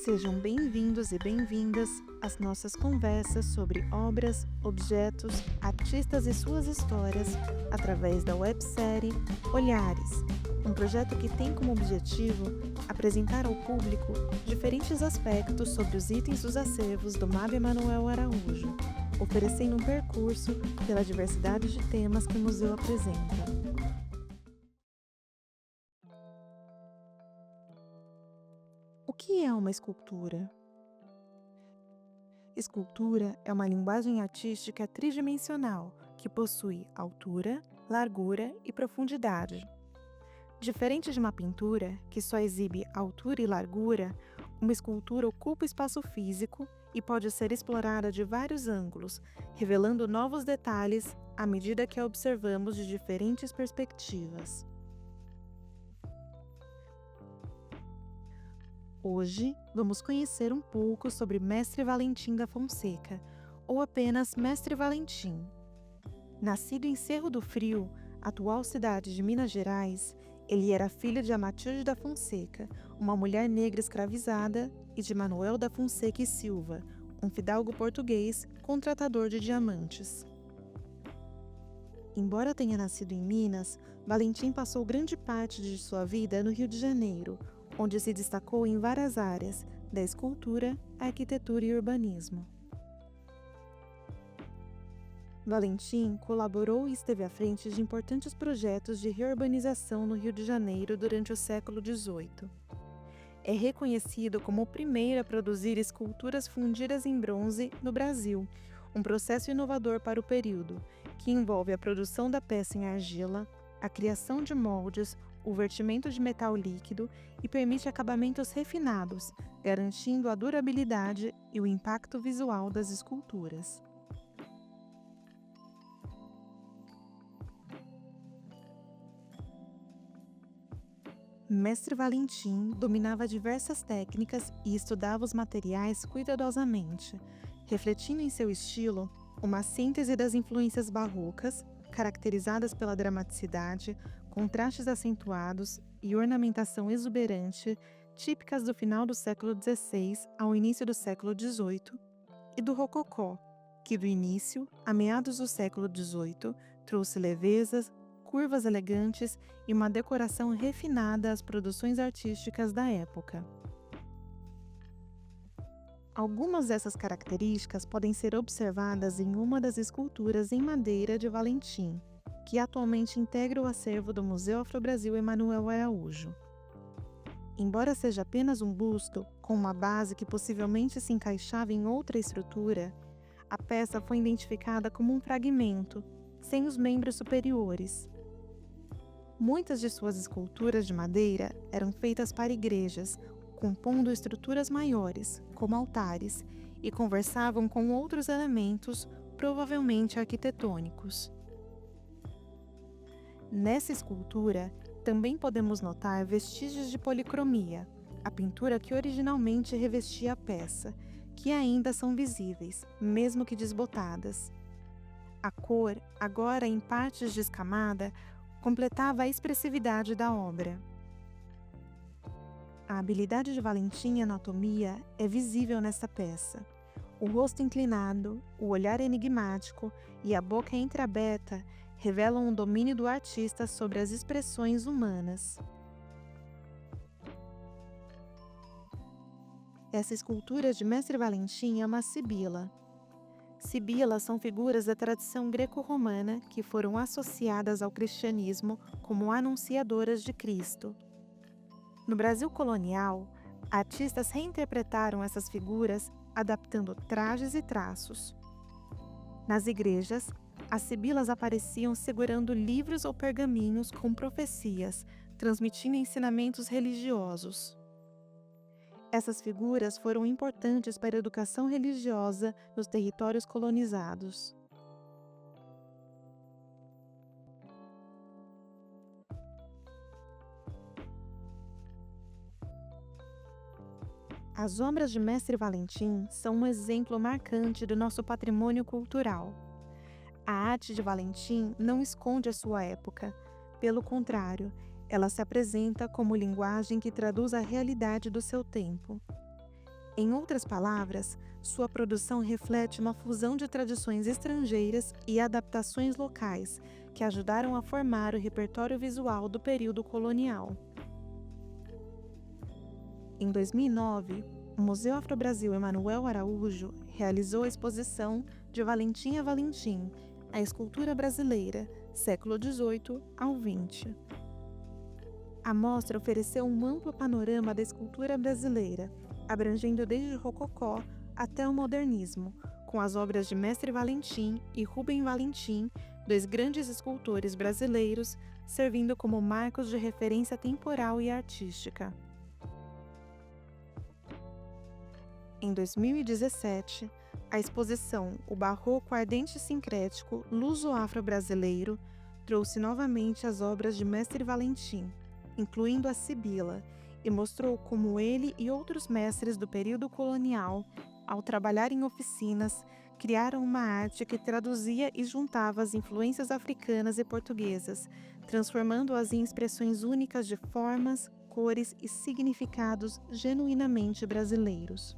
Sejam bem-vindos e bem-vindas às nossas conversas sobre obras, objetos, artistas e suas histórias através da websérie Olhares, um projeto que tem como objetivo apresentar ao público diferentes aspectos sobre os itens dos acervos do MAB Emanuel Araújo, oferecendo um percurso pela diversidade de temas que o museu apresenta. O que é uma escultura? Escultura é uma linguagem artística tridimensional que possui altura, largura e profundidade. Diferente de uma pintura, que só exibe altura e largura, uma escultura ocupa espaço físico e pode ser explorada de vários ângulos, revelando novos detalhes à medida que a observamos de diferentes perspectivas. Hoje, vamos conhecer um pouco sobre Mestre Valentim da Fonseca, ou apenas Mestre Valentim. Nascido em Cerro do Frio, atual cidade de Minas Gerais, ele era filho de Amatilde da Fonseca, uma mulher negra escravizada, e de Manuel da Fonseca e Silva, um fidalgo português contratador de diamantes. Embora tenha nascido em Minas, Valentim passou grande parte de sua vida no Rio de Janeiro, onde se destacou em várias áreas, da escultura, arquitetura e urbanismo. Valentim colaborou e esteve à frente de importantes projetos de reurbanização no Rio de Janeiro durante o século XVIII. É reconhecido como o primeiro a produzir esculturas fundidas em bronze no Brasil, um processo inovador para o período, que envolve a produção da peça em argila, a criação de moldes, o vertimento de metal líquido e permite acabamentos refinados, garantindo a durabilidade e o impacto visual das esculturas. Mestre Valentim dominava diversas técnicas e estudava os materiais cuidadosamente, refletindo em seu estilo uma síntese das influências barrocas, caracterizadas pela dramaticidade, contrastes acentuados e ornamentação exuberante, típicas do final do século XVI ao início do século XVIII, e do rococó, que do início a meados do século XVIII trouxe levezas, curvas elegantes e uma decoração refinada às produções artísticas da época. Algumas dessas características podem ser observadas em uma das esculturas em madeira de Valentim, que atualmente integra o acervo do Museu Afro-Brasil Emanuel Araújo. Embora seja apenas um busto, com uma base que possivelmente se encaixava em outra estrutura, a peça foi identificada como um fragmento, sem os membros superiores. Muitas de suas esculturas de madeira eram feitas para igrejas, compondo estruturas maiores, como altares, e conversavam com outros elementos, provavelmente arquitetônicos. Nessa escultura, também podemos notar vestígios de policromia, a pintura que originalmente revestia a peça, que ainda são visíveis, mesmo que desbotadas. A cor, agora em partes descamada, completava a expressividade da obra. A habilidade de Valentim em anatomia é visível nesta peça. O rosto inclinado, o olhar enigmático e a boca entreaberta revelam um domínio do artista sobre as expressões humanas. Essa escultura de Mestre Valentim é uma sibila. Sibilas são figuras da tradição greco-romana que foram associadas ao cristianismo como anunciadoras de Cristo. No Brasil colonial, artistas reinterpretaram essas figuras adaptando trajes e traços. Nas igrejas, as sibilas apareciam segurando livros ou pergaminhos com profecias, transmitindo ensinamentos religiosos. Essas figuras foram importantes para a educação religiosa nos territórios colonizados. As obras de Mestre Valentim são um exemplo marcante do nosso patrimônio cultural. A arte de Valentim não esconde a sua época. Pelo contrário, ela se apresenta como linguagem que traduz a realidade do seu tempo. Em outras palavras, sua produção reflete uma fusão de tradições estrangeiras e adaptações locais, que ajudaram a formar o repertório visual do período colonial. Em 2009, o Museu Afro-Brasil Emanuel Araújo realizou a exposição de Valentim a Valentim, a escultura brasileira, século XVIII ao XX. A mostra ofereceu um amplo panorama da escultura brasileira, abrangendo desde o rococó até o modernismo, com as obras de Mestre Valentim e Rubem Valentim, dois grandes escultores brasileiros, servindo como marcos de referência temporal e artística. Em 2017, a exposição O Barroco Ardente Sincrético Luso-Afro-Brasileiro trouxe novamente as obras de Mestre Valentim, incluindo a Sibila, e mostrou como ele e outros mestres do período colonial, ao trabalhar em oficinas, criaram uma arte que traduzia e juntava as influências africanas e portuguesas, transformando-as em expressões únicas de formas, cores e significados genuinamente brasileiros.